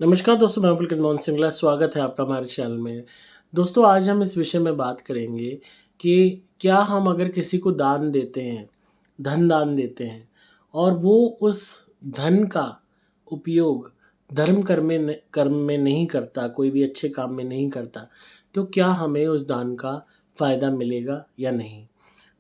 नमस्कार दोस्तों, मैं पुलकित मोहन सिंगला स्वागत है आपका हमारे चैनल में। दोस्तों, आज हम इस विषय में बात करेंगे कि क्या हम अगर किसी को दान देते हैं, धन दान देते हैं और वो उस धन का उपयोग धर्म कर्म में नहीं करता, कोई भी अच्छे काम में नहीं करता, तो क्या हमें उस दान का फ़ायदा मिलेगा या नहीं?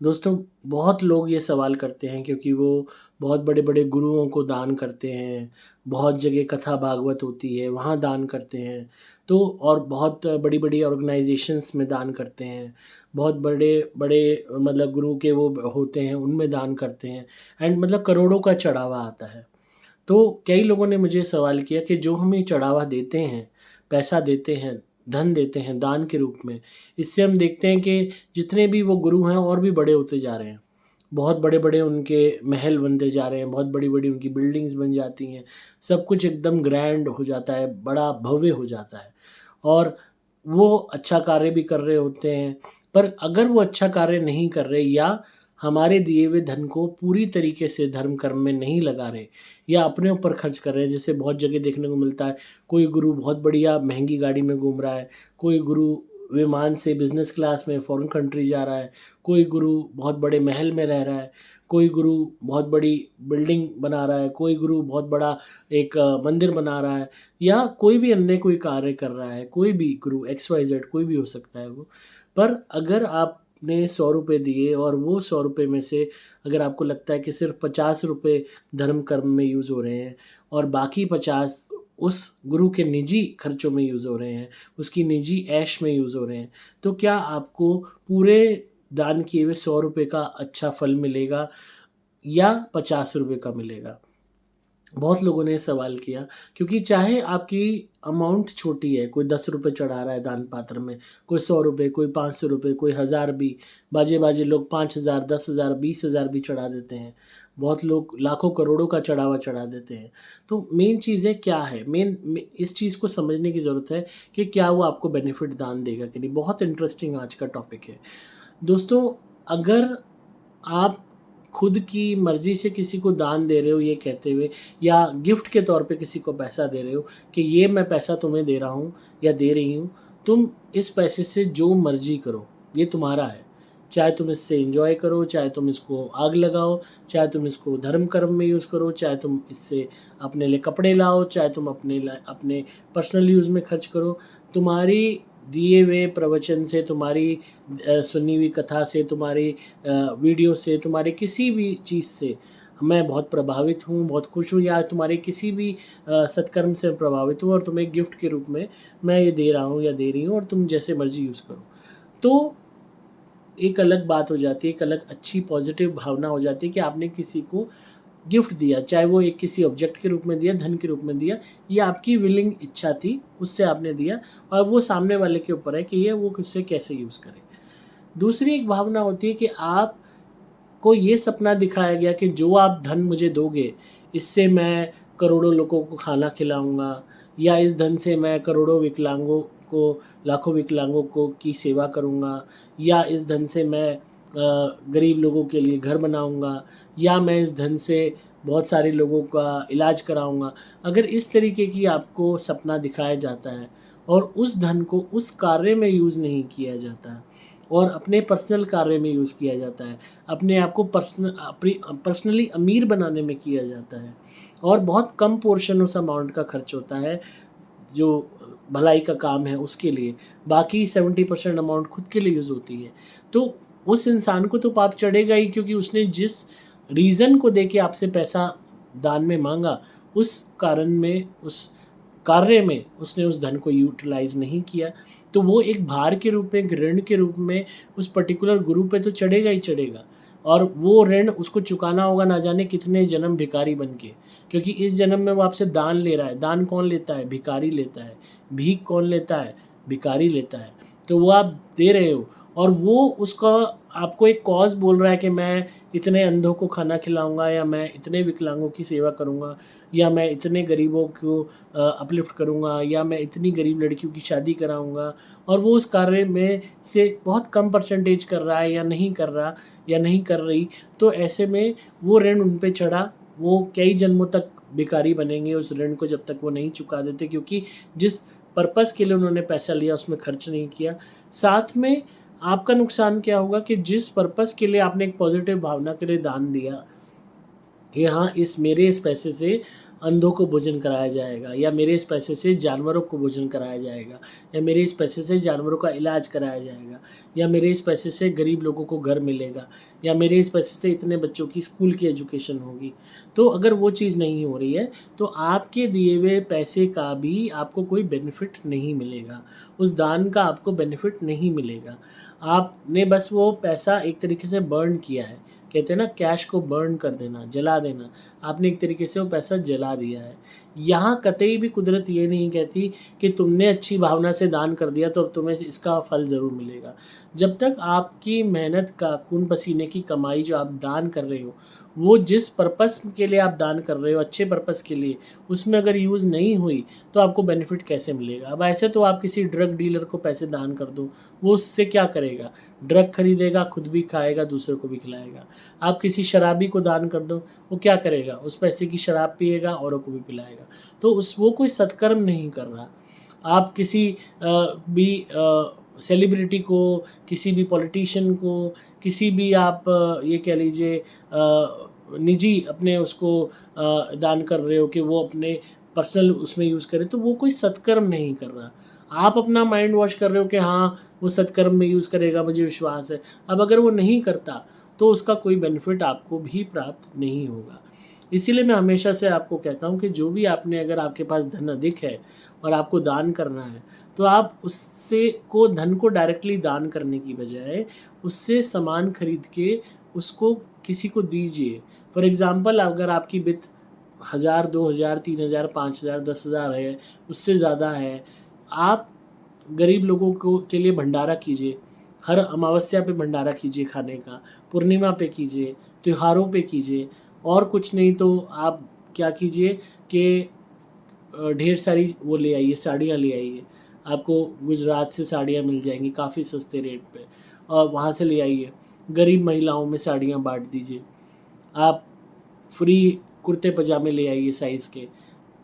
दोस्तों, बहुत लोग ये सवाल करते हैं क्योंकि वो बहुत बड़े-बड़े गुरुओं को दान करते हैं, बहुत जगह कथा भागवत होती है, वहाँ दान करते हैं। तो और बहुत बड़ी-बड़ी ऑर्गेनाइज़ेशंस में दान करते हैं, बहुत बड़े-बड़े मतलब गुरु के वो होते हैं, उनमें दान करते हैं एंड मतलब करोड़ों का चढ़ावा आता है। तो कई लोगों ने मुझे सवाल किया कि जो हम ये चढ़ावा देते हैं, पैसा देते हैं, धन देते हैं दान के रूप में, इससे हम देखते हैं कि जितने भी वो गुरु हैं और भी बड़े होते जा रहे हैं। बहुत बड़े-बड़े उनके महल बनते जा रहे हैं, बहुत बड़ी-बड़ी उनकी बिल्डिंग्स बन जाती हैं, सब कुछ एकदम ग्रैंड हो जाता है, बड़ा भव्य हो जाता है और वो अच्छा कार्य भी कर रहे होते हैं। पर अगर वो अच्छा कार्य नहीं कर रहे या हमारे दिए हुए धन को पूरी तरीके से धर्म कर्म में नहीं लगा रहे या अपने ऊपर खर्च कर रहे हैं, जैसे बहुत जगह देखने को मिलता है, कोई गुरु बहुत बढ़िया महँगी गाड़ी में घूम रहा है, कोई गुरु विमान से बिज़नेस क्लास में फ़ॉरेन कंट्री जा रहा है, कोई गुरु बहुत बड़े महल में रह रहा है, कोई गुरु बहुत बड़ी बिल्डिंग बना रहा है, कोई गुरु बहुत बड़ा एक मंदिर बना रहा है या कोई भी अन्य कोई कार्य कर रहा है, कोई भी गुरु एक्स वाई ज़ेड कोई भी हो सकता है वो। पर अगर आपने ₹100 दिए और वो ₹100 में से अगर आपको लगता है कि सिर्फ़ ₹50 धर्म कर्म में यूज़ हो रहे हैं और बाकी 50 उस गुरु के निजी खर्चों में यूज़ हो रहे हैं, उसकी निजी ऐश में यूज़ हो रहे हैं, तो क्या आपको पूरे दान किए हुए ₹100 का अच्छा फल मिलेगा या ₹50 का मिलेगा? बहुत लोगों ने सवाल किया क्योंकि चाहे आपकी अमाउंट छोटी है, कोई ₹10 चढ़ा रहा है दान पात्र में, कोई ₹100, कोई ₹500, कोई हज़ार भी, बाजे-बाजे लोग 5,000, 10,000, 20,000 भी चढ़ा देते हैं। बहुत लोग लाखों करोड़ों का चढ़ावा चढ़ा देते हैं। तो मेन चीज़ क्या है? इस चीज़ को समझने की ज़रूरत है कि क्या वो आपको बेनिफिट दान देगा कि नहीं। बहुत इंटरेस्टिंग आज का टॉपिक है। दोस्तों, अगर आप खुद की मर्ज़ी से किसी को दान दे रहे हो ये कहते हुए या गिफ्ट के तौर पे किसी को पैसा दे रहे हो कि ये मैं पैसा तुम्हें दे रहा हूँ या दे रही हूँ, तुम इस पैसे से जो मर्ज़ी करो, ये तुम्हारा है। चाहे तुम इससे एन्जॉय करो, चाहे तुम इसको आग लगाओ, चाहे तुम इसको धर्म कर्म में यूज़ करो, चाहे तुम इससे अपने लिए कपड़े लाओ, चाहे तुम अपने पर्सनल यूज़ में खर्च करो। तुम्हारी दिए हुए प्रवचन से, तुम्हारी सुनी हुई कथा से, तुम्हारी वीडियो से, तुम्हारे किसी भी चीज़ से मैं बहुत प्रभावित हूँ, बहुत खुश हूँ या तुम्हारे किसी भी सत्कर्म से प्रभावित हूँ और तुम्हें गिफ्ट के रूप में मैं ये दे रहा हूँ या दे रही हूँ और तुम जैसे मर्ज़ी यूज़ करो। तो एक अलग बात हो जाती है, एक अलग अच्छी पॉज़िटिव भावना हो जाती है कि आपने किसी को गिफ्ट दिया, चाहे वो एक किसी ऑब्जेक्ट के रूप में दिया, धन के रूप में दिया, ये आपकी विलिंग इच्छा थी, उससे आपने दिया और वो सामने वाले के ऊपर है कि ये वो उससे कैसे यूज़ करे। दूसरी एक भावना होती है कि आपको ये सपना दिखाया गया कि जो आप धन मुझे दोगे, इससे मैं करोड़ों लोगों को खाना खिलाऊँगा या इस धन से मैं करोड़ों विकलांगों को, लाखों विकलांगों को की सेवा करूँगा या इस धन से मैं गरीब लोगों के लिए घर बनाऊँगा या मैं इस धन से बहुत सारे लोगों का इलाज कराऊँगा। अगर इस तरीके की आपको सपना दिखाया जाता है और उस धन को उस कार्य में यूज़ नहीं किया जाता है और अपने पर्सनल कार्य में यूज़ किया जाता है, अपने आप को पर्सनली अमीर बनाने में किया जाता है और बहुत कम पोर्शन उस अमाउंट का खर्च होता है जो भलाई का काम है उसके लिए, बाकी 70% अमाउंट खुद के लिए यूज़ होती है। तो उस इंसान को तो पाप चढ़ेगा ही क्योंकि उसने जिस रीज़न को देके आपसे पैसा दान में माँगा, उस कारण में, उस कार्य में उसने उस धन को यूटिलाइज़ नहीं किया। तो वो एक भार के रूप में, एक ऋण के रूप में उस पर्टिकुलर गुरु पे तो चढ़ेगा ही चढ़ेगा और वो ऋण उसको चुकाना होगा ना जाने कितने जन्म भिखारी बन के। क्योंकि इस जन्म में वो आपसे दान ले रहा है। दान कौन लेता है? भिखारी लेता है। भीख कौन लेता है? भिखारी लेता है। तो वो आप दे रहे हो और वो उसका आपको एक कॉज़ बोल रहा है कि मैं इतने अंधों को खाना खिलाऊँगा या मैं इतने विकलांगों की सेवा करूँगा या मैं इतने गरीबों को अपलिफ्ट करूँगा या मैं इतनी गरीब लड़कियों की शादी कराऊँगा और वो उस कार्य में से बहुत कम परसेंटेज कर रहा है या नहीं कर रहा या नहीं कर रही, तो ऐसे में वो ऋण उन पे चढ़ा, वो कई जन्मों तक भिखारी बनेंगे उस ऋण को जब तक वो नहीं चुका देते, क्योंकि जिस पर्पस के लिए उन्होंने पैसा लिया उसमें खर्च नहीं किया। साथ में आपका नुकसान क्या होगा कि जिस पर्पस के लिए आपने एक पॉजिटिव भावना के लिए दान दिया कि हाँ इस पैसे से अंधों को भोजन कराया जाएगा, या मेरे इस पैसे से जानवरों को भोजन कराया जाएगा, या मेरे इस पैसे से जानवरों का इलाज कराया जाएगा, या मेरे इस पैसे से गरीब लोगों को घर मिलेगा, या मेरे इस पैसे से इतने बच्चों की स्कूल की एजुकेशन होगी। तो अगर वो चीज़ नहीं हो रही है तो आपके दिए हुए पैसे का भी आपको कोई बेनिफिट नहीं मिलेगा, उस दान का आपको बेनिफिट नहीं मिलेगा। आपने बस वो पैसा एक तरीके से बर्न किया है, कहते हैं ना कैश को बर्न कर देना, जला देना। आपने एक तरीके से वो पैसा जला दिया है। यहाँ कतई भी कुदरत ये नहीं कहती कि तुमने अच्छी भावना से दान कर दिया तो अब तुम्हें इसका फल ज़रूर मिलेगा। जब तक आपकी मेहनत का खून पसीने की कमाई जो आप दान कर रहे हो, वो जिस पर्पस के लिए आप दान कर रहे हो, अच्छे पर्पस के लिए, उसमें अगर यूज़ नहीं हुई तो आपको बेनिफिट कैसे मिलेगा। अब ऐसे तो आप किसी ड्रग डीलर को पैसे दान कर दो, वो उससे क्या करेगा, ड्रग खरीदेगा, खुद भी खाएगा, दूसरे को भी खिलाएगा। आप किसी शराबी को दान कर दो, वो क्या करेगा, उस पैसे की शराब पिएगा, औरों को भी पिलाएगा। तो वो कोई सत्कर्म नहीं कर रहा। आप किसी भी सेलिब्रिटी को, किसी भी पॉलिटिशियन को, किसी भी आप ये कह लीजिए निजी अपने उसको दान कर रहे हो कि वो अपने पर्सनल उसमें यूज़ करे, तो वो कोई सत्कर्म नहीं कर रहा। आप अपना माइंड वॉश कर रहे हो कि हाँ वो सत्कर्म में यूज़ करेगा, मुझे विश्वास है। अब अगर वो नहीं करता तो उसका कोई बेनिफिट आपको भी प्राप्त नहीं होगा। इसीलिए मैं हमेशा से आपको कहता हूँ कि जो भी आपने, अगर आपके पास धन अधिक है और आपको दान करना है, तो आप उससे को धन को डायरेक्टली दान करने की बजाय उससे सामान खरीद के उसको किसी को दीजिए। फॉर एग्ज़ाम्पल, अगर आपकी वित्त 1000, 2000, 3000, 5000, 10,000 है, उससे ज़्यादा है, आप गरीब लोगों को के लिए भंडारा कीजिए। हर अमावस्या पे भंडारा कीजिए खाने का, पूर्णिमा पे कीजिए, त्योहारों पे कीजिए, और कुछ नहीं तो आप क्या कीजिए कि ढेर सारी वो ले आइए, साड़ियाँ ले आइए। आपको गुजरात से साड़ियाँ मिल जाएंगी काफ़ी सस्ते रेट पे, और वहाँ से ले आइए। गरीब महिलाओं में साड़ियाँ बांट दीजिए। आप फ्री कुर्ते पजामे ले आइए साइज़ के।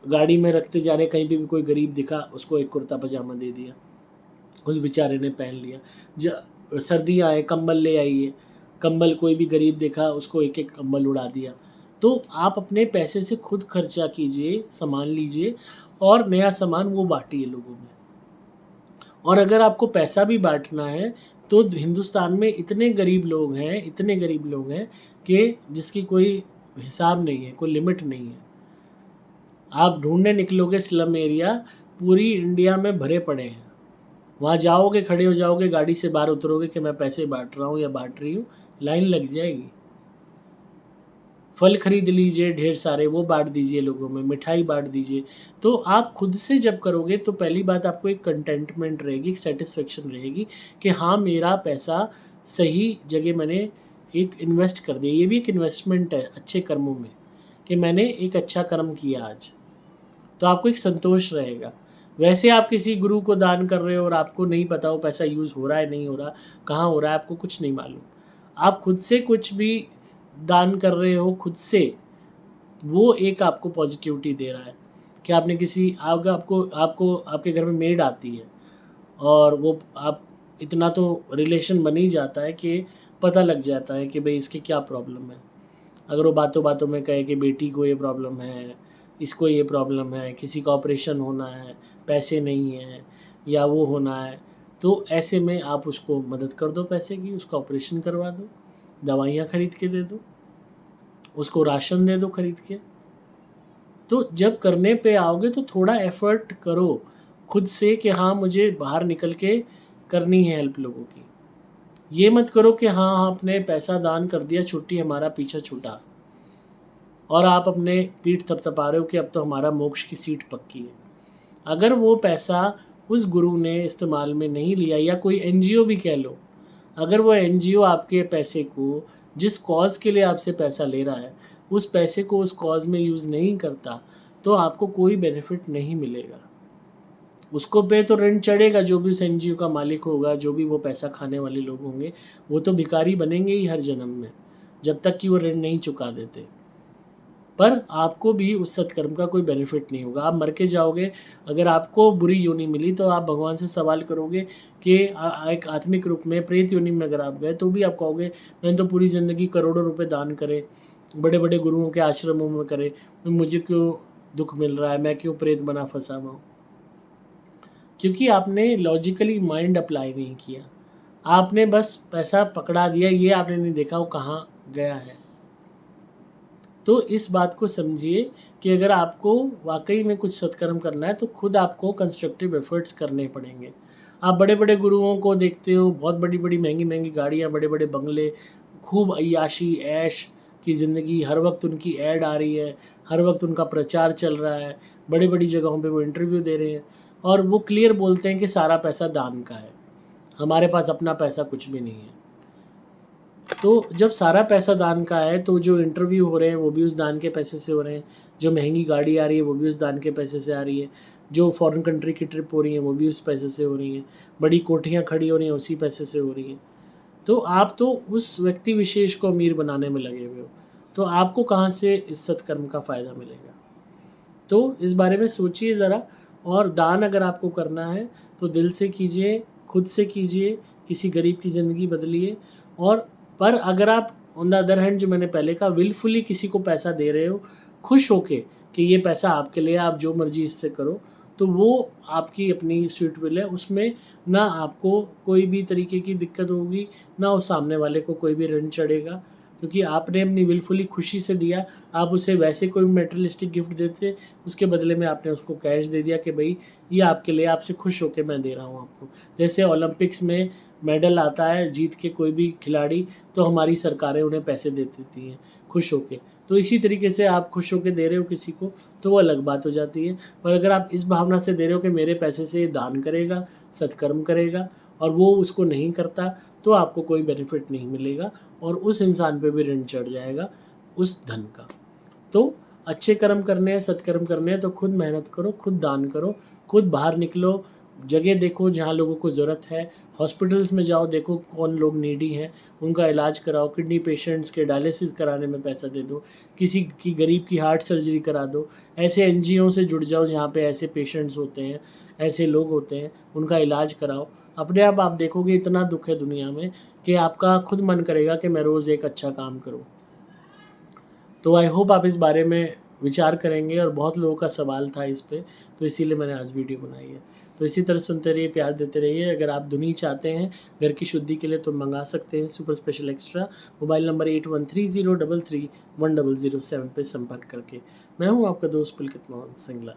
गाड़ी में रखते जा रहे, कहीं पे भी कोई गरीब दिखा, उसको एक कुर्ता पजामा दे दिया, उस बेचारे ने पहन लिया। सर्दियाँ आए, कंबल ले आइए। कंबल, कोई भी गरीब देखा उसको एक एक कंबल उड़ा दिया। तो आप अपने पैसे से खुद खर्चा कीजिए, सामान लीजिए, और नया सामान वो बांटिए लोगों में। और अगर आपको पैसा भी बांटना है तो हिंदुस्तान में इतने गरीब लोग हैं, इतने गरीब लोग हैं कि जिसकी कोई हिसाब नहीं है, कोई लिमिट नहीं है। आप ढूंढने निकलोगे स्लम एरिया, पूरी इंडिया में भरे पड़े हैं। वहाँ जाओगे, खड़े हो जाओगे, गाड़ी से बाहर उतरोगे कि मैं पैसे बांट रहा हूँ या बांट रही हूँ, लाइन लग जाएगी। फल खरीद लीजिए ढेर सारे, वो बांट दीजिए लोगों में, मिठाई बांट दीजिए। तो आप खुद से जब करोगे तो पहली बात आपको एक कंटेंटमेंट रहेगी, सेटिस्फेक्शन रहेगी कि हाँ मेरा पैसा सही जगह मैंने एक इन्वेस्ट कर दिया। ये भी एक इन्वेस्टमेंट है अच्छे कर्मों में, कि मैंने एक अच्छा कर्म किया आज, तो आपको एक संतोष रहेगा। वैसे आप किसी गुरु को दान कर रहे हो और आपको नहीं पता वो पैसा यूज़ हो रहा है नहीं हो रहा, कहाँ हो रहा है, आपको कुछ नहीं मालूम। आप खुद से कुछ भी दान कर रहे हो खुद से, वो एक आपको पॉजिटिविटी दे रहा है कि आपने किसी आपको आपके घर में मेड आती है, और वो आप इतना तो रिलेशन बन ही जाता है कि पता लग जाता है कि भाई इसके क्या प्रॉब्लम है। अगर वो बातों बातों में कहे कि बेटी को ये प्रॉब्लम है, इसको ये प्रॉब्लम है, किसी का ऑपरेशन होना है, पैसे नहीं हैं, या वो होना है, तो ऐसे में आप उसको मदद कर दो पैसे की, उसका ऑपरेशन करवा दो, दवाइयाँ खरीद के दे दो, उसको राशन दे दो खरीद के। तो जब करने पे आओगे तो थोड़ा एफर्ट करो खुद से कि हाँ मुझे बाहर निकल के करनी है हेल्प लोगों की। ये मत करो कि हाँ आपने पैसा दान कर दिया, छुट्टी, हमारा पीछा छूटा, और आप अपने पीठ थपथपा रहे हो कि अब तो हमारा मोक्ष की सीट पक्की है। अगर वो पैसा उस गुरु ने इस्तेमाल में नहीं लिया, या कोई एनजीओ भी कह लो, अगर वो एनजीओ आपके पैसे को, जिस कॉज के लिए आपसे पैसा ले रहा है, उस पैसे को उस कॉज में यूज़ नहीं करता, तो आपको कोई बेनिफिट नहीं मिलेगा। उसको पे तो ऋण चढ़ेगा, जो भी उस एनजीओ का मालिक होगा, जो भी वो पैसा खाने वाले लोग होंगे, वो तो भिखारी बनेंगे ही हर जन्म में, जब तक कि वो ऋण नहीं चुका देते। पर आपको भी उस सत्कर्म का कोई बेनिफिट नहीं होगा। आप मर के जाओगे, अगर आपको बुरी योनि मिली तो आप भगवान से सवाल करोगे कि एक आत्मिक रूप में प्रेत योनि में अगर आप गए तो भी आप कहोगे मैंने तो पूरी ज़िंदगी करोड़ों रुपए दान करे, बड़े बड़े गुरुओं के आश्रमों में करे, मुझे क्यों दुख मिल रहा है, मैं क्यों प्रेत बना फंसा हुआ हूँ। क्योंकि आपने लॉजिकली माइंड अप्लाई नहीं किया, आपने बस पैसा पकड़ा दिया, ये आपने नहीं देखा वो कहाँ गया है। तो इस बात को समझिए कि अगर आपको वाकई में कुछ सत्कर्म करना है तो खुद आपको कंस्ट्रक्टिव एफर्ट्स करने पड़ेंगे। आप बड़े बड़े गुरुओं को देखते हो, बहुत बड़ी बड़ी महंगी महंगी गाड़ियाँ, बड़े बड़े बंगले, खूब अय्याशी ऐश की ज़िंदगी, हर वक्त उनकी ऐड आ रही है, हर वक्त उनका प्रचार चल रहा है, बड़ी बड़ी जगहों पे वो इंटरव्यू दे रहे हैं और वो क्लियर बोलते हैं कि सारा पैसा दान का है, हमारे पास अपना पैसा कुछ भी नहीं है। तो जब सारा पैसा दान का है तो जो इंटरव्यू हो रहे हैं वो भी उस दान के पैसे से हो रहे हैं, जो महंगी गाड़ी आ रही है वो भी उस दान के पैसे से आ रही है, जो फॉरेन कंट्री की ट्रिप हो रही है वो भी उस पैसे से हो रही हैं, बड़ी कोठियाँ खड़ी हो रही हैं उसी पैसे से हो रही हैं। तो आप तो उस व्यक्ति विशेष को अमीर बनाने में लगे हुए हो, तो आपको कहाँ से इस सत्कर्म का फ़ायदा मिलेगा। तो इस बारे में सोचिए ज़रा, और दान अगर आपको करना है तो दिल से कीजिए, खुद से कीजिए, किसी गरीब की ज़िंदगी बदलिए। और पर अगर आप ऑन द अदर हैंड, जो मैंने पहले कहा, विलफुली किसी को पैसा दे रहे हो खुश होके कि ये पैसा आपके लिए, आप जो मर्जी इससे करो, तो वो आपकी अपनी स्वीट विल है, उसमें ना आपको कोई भी तरीके की दिक्कत होगी, ना उस सामने वाले को कोई भी ऋण चढ़ेगा, क्योंकि आपने अपनी विलफुली खुशी से दिया। आप उसे वैसे कोई मेटेरियलिस्टिक गिफ्ट देते, उसके बदले में आपने उसको कैश दे दिया कि भाई ये आपके लिए, आपसे खुश होकर मैं दे रहा हूँ आपको। जैसे ओलंपिक्स में मेडल आता है जीत के कोई भी खिलाड़ी, तो हमारी सरकारें उन्हें पैसे दे देती हैं खुश होके। तो इसी तरीके से आप खुश होके दे रहे हो किसी को तो वो अलग बात हो जाती है। पर अगर आप इस भावना से दे रहे हो कि मेरे पैसे से दान करेगा, सत्कर्म करेगा, और वो उसको नहीं करता, तो आपको कोई बेनिफिट नहीं मिलेगा और उस इंसान पे भी ऋण चढ़ जाएगा उस धन का। तो अच्छे कर्म करने हैं, सत्कर्म करने हैं तो खुद मेहनत करो, खुद दान करो, खुद बाहर निकलो, जगह देखो जहाँ लोगों को ज़रूरत है, हॉस्पिटल्स में जाओ, देखो कौन लोग नीडी हैं, उनका इलाज कराओ, किडनी पेशेंट्स के डायलिसिस कराने में पैसा दे दो, किसी की गरीब की हार्ट सर्जरी करा दो, ऐसे एनजीओ से जुड़ जाओ जहाँ पे ऐसे पेशेंट्स होते हैं, ऐसे लोग होते हैं, उनका इलाज कराओ। अपने आप देखोगे इतना दुख है दुनिया में कि आपका खुद मन करेगा कि मैं रोज़ एक अच्छा काम करूँ। तो आई होप आप इस बारे में विचार करेंगे, और बहुत लोगों का सवाल था इस पे, तो इसीलिए मैंने आज वीडियो बनाई है। तो इसी तरह सुनते रहिए, प्यार देते रहिए। अगर आप धुनी चाहते हैं घर की शुद्धि के लिए तो मंगा सकते हैं super special extra, mobile number 8130331007 पे संपर्क करके। मैं हूँ आपका दोस्त पुलकित मोहन सिंगला।